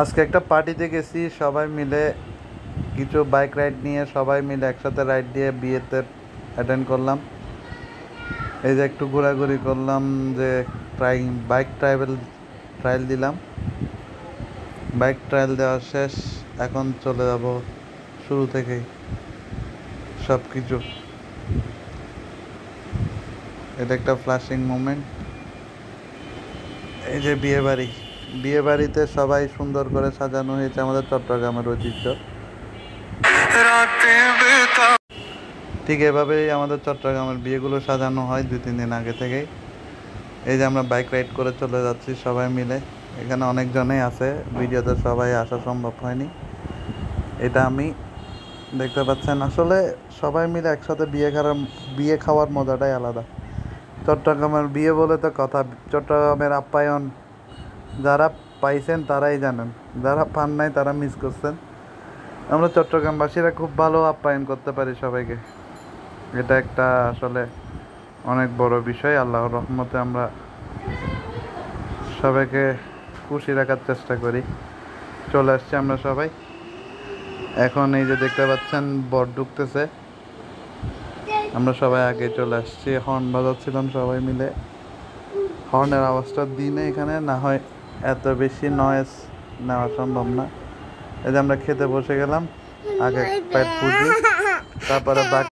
আজকে একটা পার্টিতে গেছি সবাই মিলে, কিছু বাইক রাইড নিয়ে সবাই মিলে একসাথে রাইড দিয়ে বিয়েতে অ্যাটেন্ড করলাম। এই যে একটু ঘোরাঘুরি করলাম, যে বাইক ট্রায়াল দিলাম। বাইক ট্রায়াল দেওয়া শেষ, এখন চলে যাব শুরু থেকেই সব কিছু। এটা একটা ফ্ল্যাশিং মোমেন্ট। এই যে বিয়ে বাড়িতে সবাই সুন্দর করে সাজানো হয়েছে, আমাদের চট্টগ্রামের ঐতিহ্য। ঠিক এভাবেই আমাদের চট্টগ্রামের বিয়েগুলো সাজানো হয় 2-3 দিন আগে থেকেই। এই যে আমরা বাইক রাইড করে চলে যাচ্ছি সবাই মিলে। এখানে অনেকজনেই আছে, ভিডিওতে সবাই আসা সম্ভব হয়নি। এটা আমি দেখতে পাচ্ছেন, আসলে সবাই মিলে একসাথে বিয়ে খাওয়ার মজাটাই আলাদা। চট্টগ্রামের বিয়ে বলে তো কথা, চট্টগ্রামের আপ্যায়ন যারা পাইছেন তারাই জানেন, যারা পান নাই তারা মিস করছেন। আমরা চট্টগ্রামবাসীরা খুব ভালো আপ্যায়ন করতে পারি সবাইকে। এটা একটা আসলে অনেক বড় বিষয়। আল্লাহর রহমতে আমরা সবাইকে খুশি রাখার চেষ্টা করি। চলে আসছি আমরা সবাই। এখন এই যে দেখতে পাচ্ছেন বর ঢুকতেছে, আমরা সবাই আগে চলে আসছি। হর্ন বাজাচ্ছিলাম সবাই মিলে। হর্নের আওয়াজটা দিনে এখানে না হয় এত বেশি নয়েজ নেওয়া সম্ভব না। এই যে আমরা খেতে বসে গেলাম, আগে পেট পুজি, তারপরে বাকি